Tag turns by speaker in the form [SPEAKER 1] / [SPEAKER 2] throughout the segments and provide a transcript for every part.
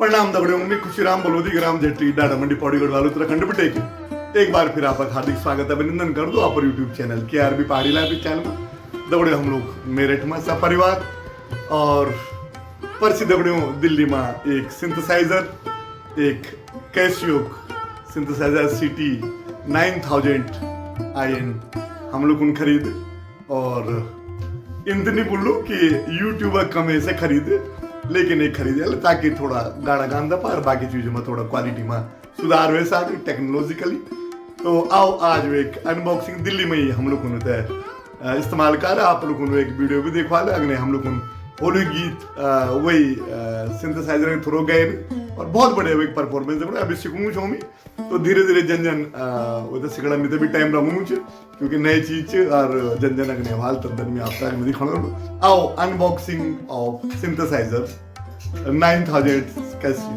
[SPEAKER 1] प्रणाम दगड़ियों, मैं खुशीराम बलोदी ग्राम जेटी डाडा मंडी पौड़ीगढ़ वाले उत्तराखंड बिटेक एक बार फिर आपका हार्दिक स्वागत अभिनंदन कर दो आप यूट्यूब चैनल के पहाड़ी लाइफ चैनल में। दगड़ियों हम लोग मेरठ में सब परिवार और परसी दगड़ियों दिल्ली में एक सिंथेसाइजर, एक कैसियो सिंथेसाइजर ct9000in हम लोग उन खरीद और इतनी बोलो कि यूट्यूबर कमे से खरीद लेकिन एक खरीदे ताकि थोड़ा गाड़ा गांधा पार बाकी चीजों में थोड़ा क्वालिटी में सुधार वैसा टेक्नोलॉजिकली। तो आओ आज एक अनबॉक्सिंग दिल्ली में ही हम लोग इस्तेमाल कर आप लोगों को एक वीडियो भी देखवा ले अगले हम लोग होली गीत वही सिंथेसाइजर के थ्रू गए और बहुत बढ़िया एक परफॉर्मेंस है अभी सीखूंगा छो तो धीरे धीरे जन जन वो तो सिकड़ा में तो भी टाइम रहूँ क्योंकि नई चीज और जन जन अगने हाल तंदन में आपका में दिखाना। आओ अनबॉक्सिंग ऑफ सिंथेसाइजर 9000 कैसी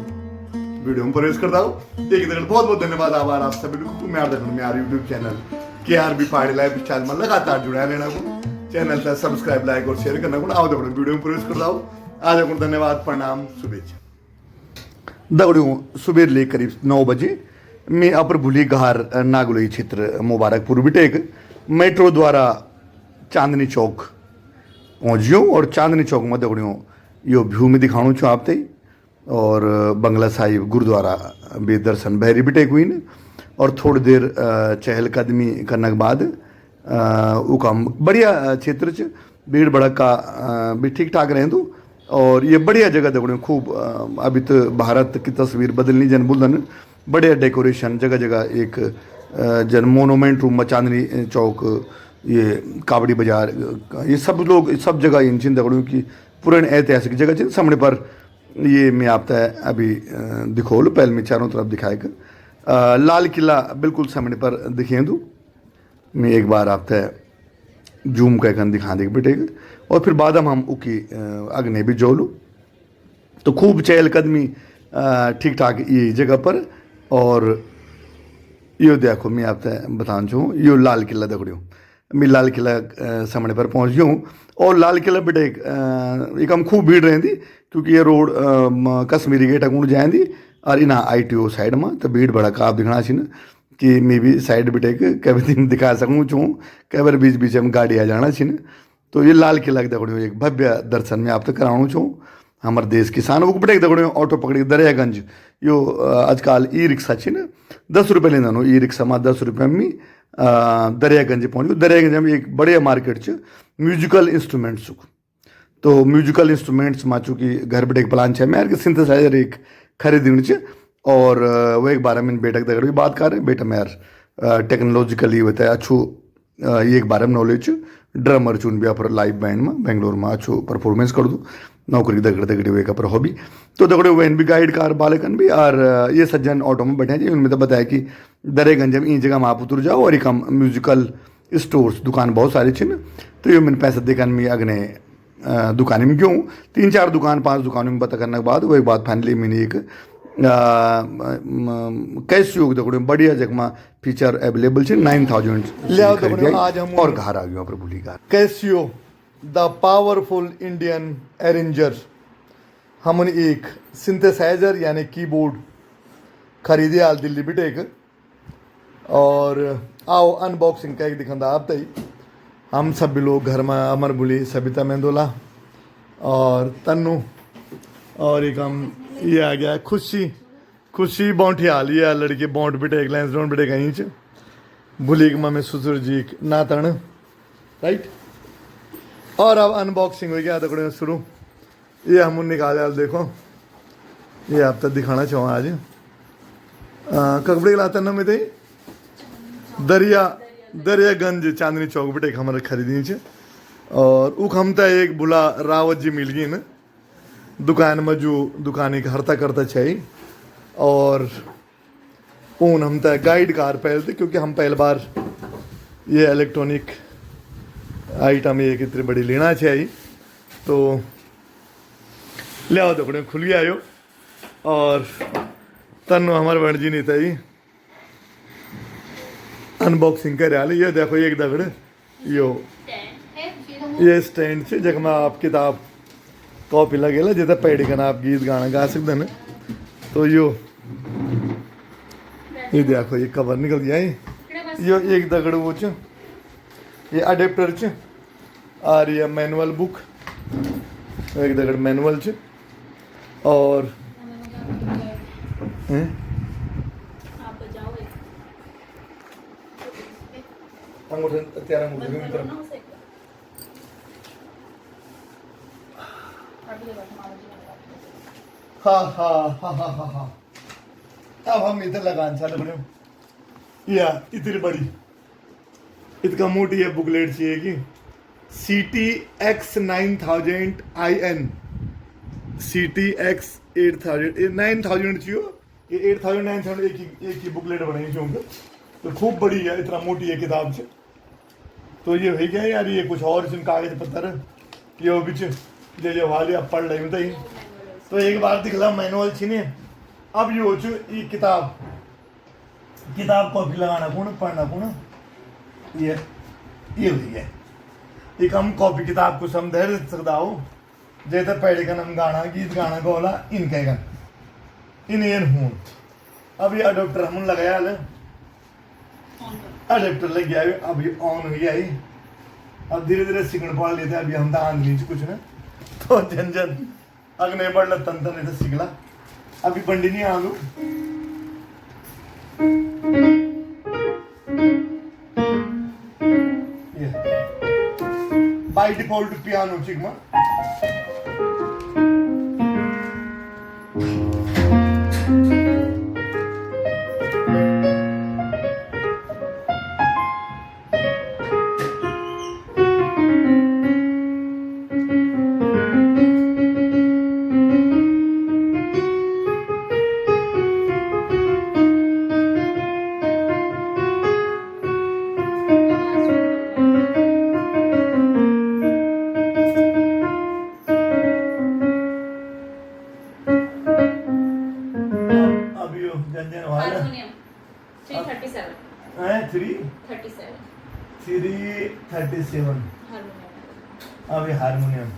[SPEAKER 1] वीडियो में प्रवेश करता हूँ। एक तरह बहुत बहुत धन्यवाद आभार आप सभी लोगों को मेरे यूट्यूब चैनल के पहाड़ी लाइफ स्टाइल में लगातार जुड़ा लेना को चैनल का सब्सक्राइब लाइक और शेयर करना को आओ दगड़ियों वीडियो में प्रवेश करता हूँ। आज को धन्यवाद प्रणाम शुभेच्छा। दगड़ियों सुबह ले करीब 9 बजे मैं अपर भूली घार नागलोई क्षेत्र मुबारकपुर बिटेक मेट्रो द्वारा चांदनी चौक पहुँच गयो और चांदनी चौक में दगड़ियों यो व्यू में दिखाणु छो आप ते और बंगला साहिब गुरुद्वारा भी दर्शन बहरी बिटेक हुई ने और थोड़ी देर चहलकदमी करने के बाद उकाम बढ़िया क्षेत्र च भीड़ भड़का भी ठीक ठाक रहें तो और ये बढ़िया जगह दगड़ियों खूब अभी तो भारत की तस्वीर बदलनी जन बुलदन बढ़िया डेकोरेशन जगह जगह एक जन मोनूमेंट रूम में चांदनी चौक ये कावड़ी बाजार ये सब लोग सब जगह इन चिन दगड़ियों की पुरानी ऐतिहासिक जगह चिन सामने पर ये मैं आप अभी दिखो लो पहले में चारों तरफ दिखाएगा लाल किला बिल्कुल सामने पर दिखे दूँ मैं एक बार आप जूम कर दिखा देगा बेटेगा और फिर बाद हम उकी अग्नि भी जो लूँ तो खूब चहलकदमी ठीक ठाक ये जगह पर और यो देखो मैं आप बताना चाहूँ यो लाल किला दगड़ियों मैं लाल किला सामने पर पहुँच गया हूँ और लाल किला बेटे एक हम खूब भीड़ रही क्योंकि ये रोड कश्मीरी गेट अगूण जाएंदी और इना ITO साइड में तो भीड़ भड़का आप दिखना छी कि मैं भी साइड बिटे कभी दिन दिखा सकूँ छूँ कई बार बीच बीच में गाड़ी आ जाना छी तो ये लाल किला के दगड़ियों एक भव्य दर्शन में आप तक कराऊँ छूँ हमारे देश किसान वो बटे दगड़ियों ऑटो पकड़ी दरियागंज यो आजकल ई रिक्शा छी 10 रुपये लेना ई रिक्शा में 10 रुपये में दरियागंज पहुँच दरियागंज में एक बढ़िया मार्केट च म्यूजिकल इंस्ट्रूमेंट्स तो म्यूजिकल इंस्ट्रूमेंट्स में चूँकि घर बटे एक प्लान है मैं सिंथेसाइजर एक खरीदनी च और वो एक बारे में बेटा दगड़ बात कर रहे बेटा मैं टेक्नोलॉजिकली होता है अच्छू एक बारे में नॉलेज ड्रमर चुन भी पर लाइव बैंड में बेंगलोर में अच्छो परफॉर्मेंस कर दूँ नौकरी दगड़ दगड़ी वे पर हॉबी तो दगड़े वैन भी गाइड कार बालकन भी और ये सज्जन ऑटो में बैठे हैं उनमें तो बताया कि दरियागंज में इन जगह में आप उतर जाओ और एक हम म्यूजिकल स्टोर्स दुकान बहुत सारी छिन तो ये मैंने पैसा देखने में अगने दुकान में क्यों 3-4 दुकान 5 दुकानों में पता करने के बाद वो एक बात फाइनली मैंने एक कैसियो दगड़े बढ़िया जगह फीचर अवेलेबल है 9000 आज हम और घर आ गए पर भूली car Casio the powerful Indian arranger हमने एक सिंथेसाइजर यानी कीबोर्ड खरीदे आज दिल्ली बिटेक और आओ अनबॉक्सिंग का एक दिखाता आप तई हम सब भी लोग घर में अमर बुली सबिता मेंदोला और तन्नू और एक हम ये आ गया खुशी बौंठी हाल ये लड़के बौंट बिटे एक लेंस डोंट बिटे कहीं च बुली में ससुर जी नातन राइट और अब अनबॉक्सिंग हो गया दगड़े शुरू ये हम निकाले आप देखो ये आप तक दिखाना चाहूँ आज ककबड़े लाता ना में दरियागंज चांदनी चौक बिटे हमारे खरीदी छे और उक हम एक बुला रावत जी मिल गई न दुकान में जो दुकानी का हरता करता चाहिए और उन हम गाइड कार पहले थे क्योंकि हम पहली बार ये इलेक्ट्रॉनिक आइटम एक इतनी बड़ी लेना चाहिए तो ले आओ दगड़े खुल गया यो और तनु हमारे बहन जी नहीं था अनबॉक्सिंग कर रहा ये देखो एक दगड़ यो ये स्टैंड से जगह में आप किताब कॉपी लगेला जितना पैडी का आप गीत गाना गा सकते हैं तो ये देखो ये कवर निकल गया है। यो एक दगड़ वो च ये अडेप्टर च और ये मैनुअल बुक एक दगड़ मैनुअल च और अंगूठे त्यार अंगूठे की तरफ हाँ हाँ हाँ हाँ हाँ हाँ अब हम इधर लगान चालू करें या इतनी बड़ी इतना मोटी है बुकलेट चाहिए कि ct9000in ct9000 चाहिए ये 8900 एक ही बुकलेट बनाई चाहिए तो खूब बड़ी है इतना मोटी है किताब से तो ये है क्या यार ये कुछ और इसमें कागज पत्थर ये वो बीच जे वाले अब पढ़ रही हूँ तो एक बार दिखला मैनुअल छीने अब ये हो चु ये किताब कॉपी लगाना कौन पढ़ना कौन ये हो गया एक हम कॉपी किताब को समझ सकता हो जैसे पहले का नाम गाना गीत गाना का बोला इनके का इन हूँ अब ये अडोप्टर हम लगाया अडेप्टर लग गया अब ये ऑन हो गया अब धीरे धीरे सीखने पड़ लेते हैं अभी हम तो आंध नीचे कुछ ना तो झंझन अगने बढ़ तन नहीं तो सीखला अभी बंडी नहीं आलू बाय डिफॉल्ट पियानो चिकमा
[SPEAKER 2] हारमोनियम 337
[SPEAKER 1] है 337
[SPEAKER 2] हारमोनियम
[SPEAKER 1] अब ये हारमोनियम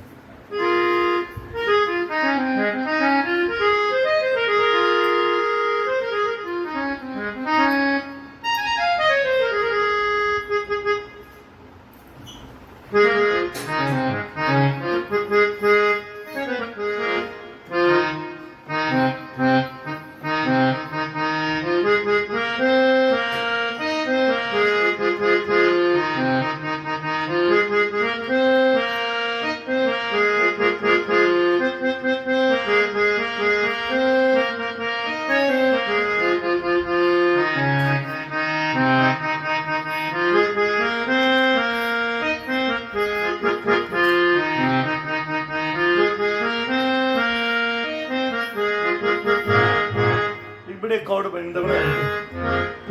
[SPEAKER 1] बड़े कॉर्ड बन दबना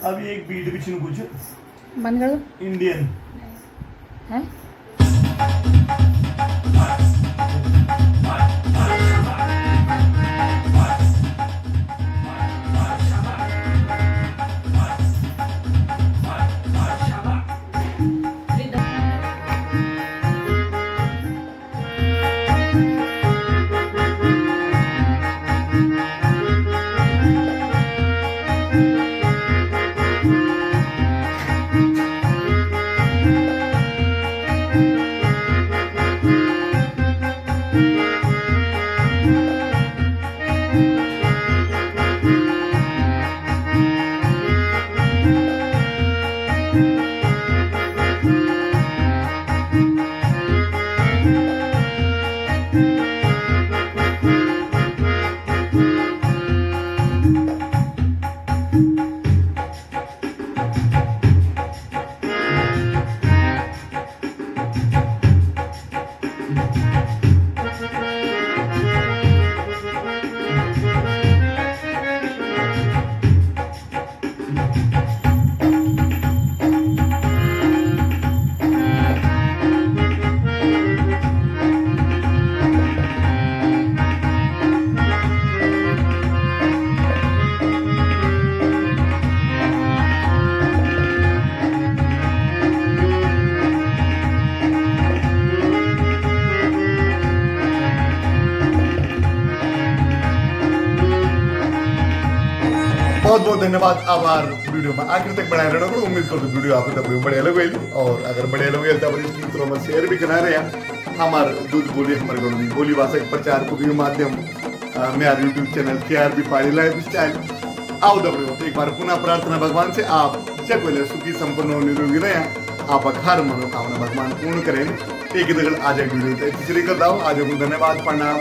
[SPEAKER 1] अब ये एक बीट भी छीन कुछ
[SPEAKER 2] बंद कर दो
[SPEAKER 1] इंडियन
[SPEAKER 2] है
[SPEAKER 1] बहुत बहुत धन्यवाद आभार वीडियो में आखिर तक बनाए रहना करो। उम्मीद करते वीडियो आपको तब बढ़िया लगे और अगर बढ़िया लगे तब इसकी तरह में शेयर भी करा रहे हैं। हमारे दूध बोली हमारे गणों बोली भाषा के प्रचार को भी माध्यम मेरा यूट्यूब चैनल KRB पाड़ी लाइफ स्टाइल आओ दबड़े एक बार पुनः प्रार्थना भगवान से आप जब पहले सुखी संपन्न और निरोगी रहे आप हर मनोकामना भगवान पूर्ण करें। एक दगड़ आज वीडियो तीसरी कर दाओ आज धन्यवाद प्रणाम।